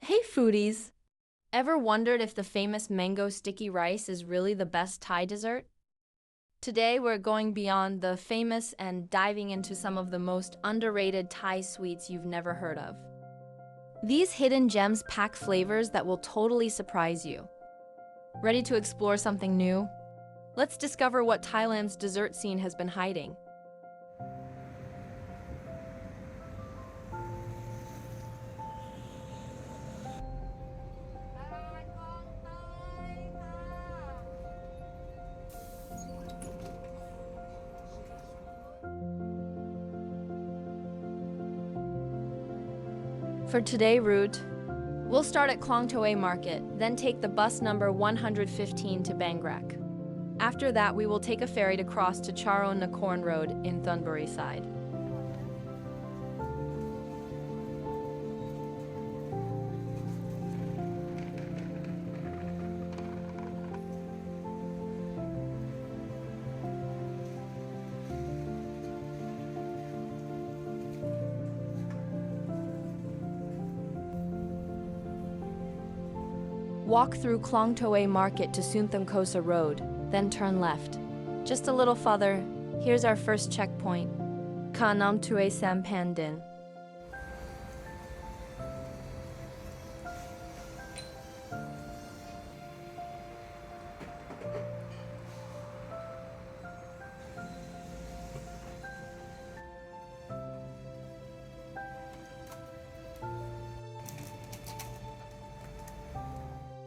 Hey foodies! Ever wondered if the famous mango sticky rice is really the best Thai dessert? Today we're going beyond the famous and diving into some of the most underrated Thai sweets you've never heard of. These hidden gems pack flavors that will totally surprise you. Ready to explore something new? Let's discover what Thailand's dessert scene has been hiding. For today's route, we'll start at KhlongTuay Market, then take the bus number 115 to Bangkok. After that, we will take a ferry to cross to Charon Nakorn Road in Thunbury side. Walk through KhlongTuay Market to Suntham Kosa Road, then turn left. Just a little further, here's our first checkpoint, KaNomTuay SamPanDin.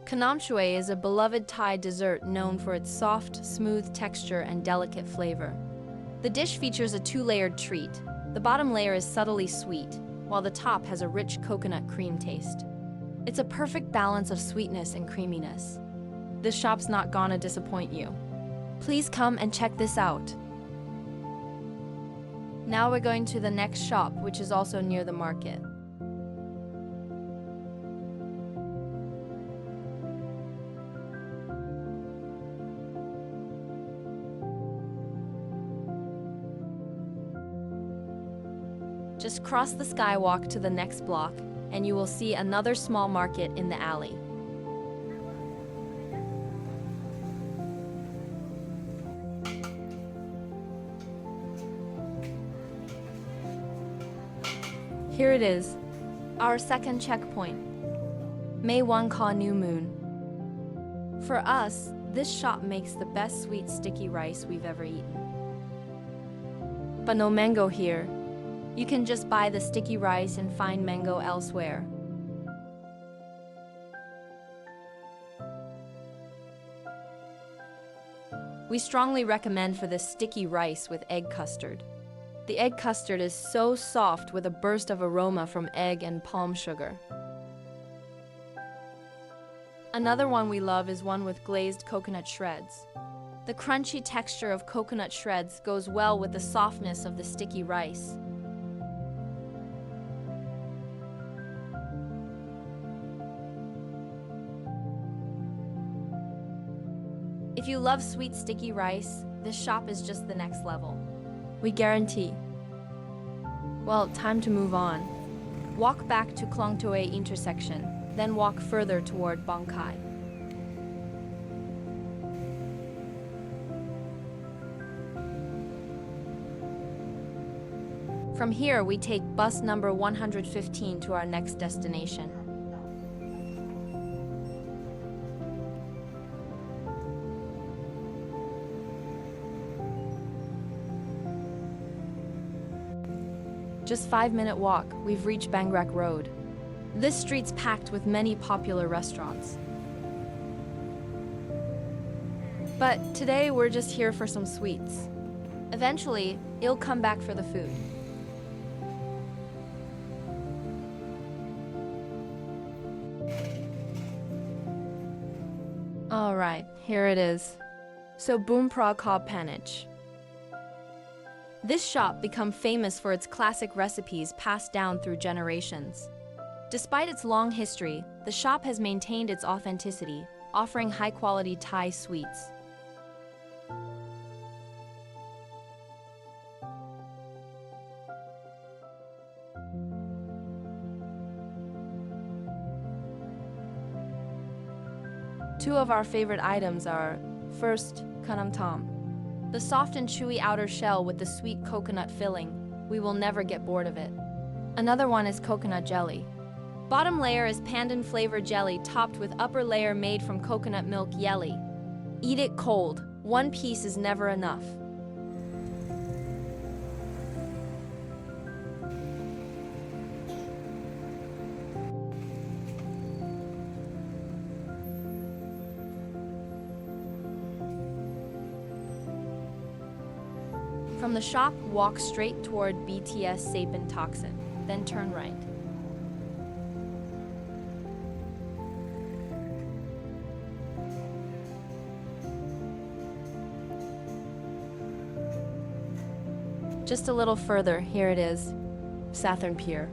KaNomTuay is a beloved Thai dessert known for its soft, smooth texture and delicate flavor. The dish features a two-layered treat. The bottom layer is subtly sweet, while the top has a rich coconut cream taste. It's a perfect balance of sweetness and creaminess. This shop's not gonna disappoint you. Please come and check this out. Now we're going to the next shop, which is also near the market. Just cross the skywalk to the next block, and you will see another small market in the alley. Here it is, our second checkpoint, Mae Wan Sticky. For us, this shop makes the best sweet sticky rice we've ever eaten. But no mango here. You can just buy the sticky rice and find mango elsewhere. We strongly recommend for this sticky rice with egg custard. The egg custard is so soft with a burst of aroma from egg and palm sugar. Another one we love is one with glazed coconut shreds. The crunchy texture of coconut shreds goes well with the softness of the sticky rice. If you love sweet sticky rice, this shop is just the next level. We guarantee. Well, time to move on. Walk back to KhlongTuay intersection, then walk further toward Bangkok. From here, we take bus number 115 to our next destination. Just 5-minute walk, we've reached Bangkok Road. This street's packed with many popular restaurants. But today we're just here for some sweets. Eventually, you'll come back for the food. Alright, here it is. Sor BoonPraKobPaNich. This shop became famous for its classic recipes passed down through generations. Despite its long history, the shop has maintained its authenticity, offering high-quality Thai sweets. Two of our favorite items are, first, KaNomTuay, the soft and chewy outer shell with the sweet coconut filling. We will never get bored of it. Another one is coconut jelly. Bottom layer is pandan flavored jelly topped with upper layer made from coconut milk jelly. Eat it cold. One piece is never enough. From the shop, walk straight toward BGM SamPanDin, then turn right. Just a little further, here it is, Southern Pier.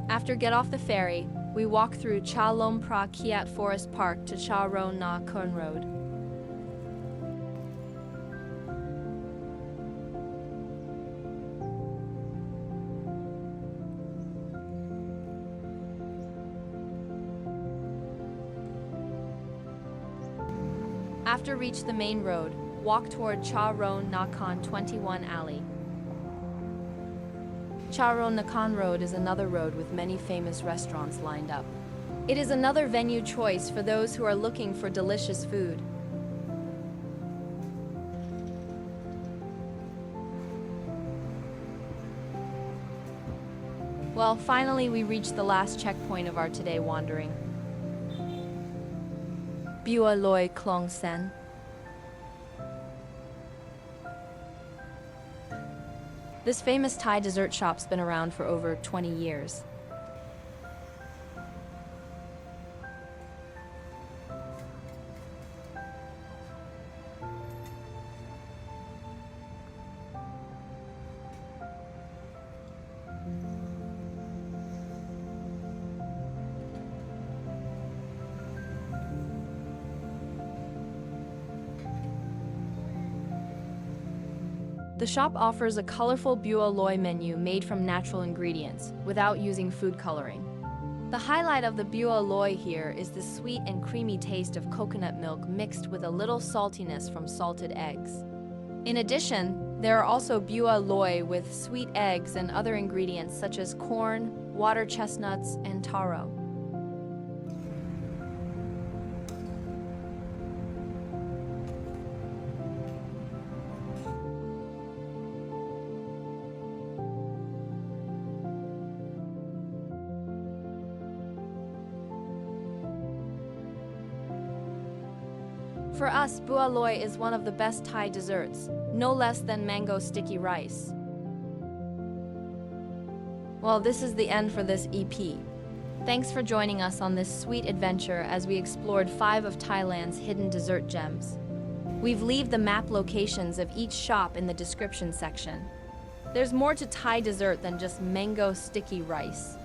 After get off the ferry, we walk through KaNomTuay Forest Park to Sor BoonPraKobPaNich Road. After reach the main road, walk toward Sor BoonPraKobPaNich 21 Alley. Sor BoonPraKobPaNich Road is another road with many famous restaurants lined up. It is another venue choice for those who are looking for delicious food. Well, finally we reached the last checkpoint of our today wandering. Bua Loi KhlongSan. This famous Thai dessert shop's been around for over 20 years. The shop offers a colorful Bua Loi menu made from natural ingredients, without using food coloring. The highlight of the Bua Loi here is the sweet and creamy taste of coconut milk mixed with a little saltiness from salted eggs. In addition, there are also Bua Loi with sweet eggs and other ingredients such as corn, water chestnuts, and taro. For us, Bua Loi is one of the best Thai desserts, no less than mango sticky rice. Well, this is the end for this EP. Thanks for joining us on this sweet adventure as we explored 5 of Thailand's hidden dessert gems. We've left the map locations of each shop in the description section. There's more to Thai dessert than just mango sticky rice.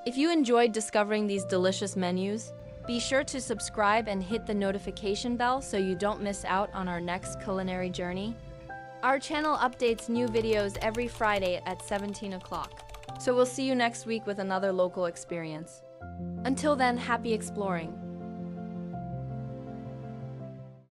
If you enjoyed discovering these delicious menus, be sure to subscribe and hit the notification bell so you don't miss out on our next culinary journey. Our channel updates new videos every Friday at 17 o'clock. So we'll see you next week with another local experience. Until then, happy exploring.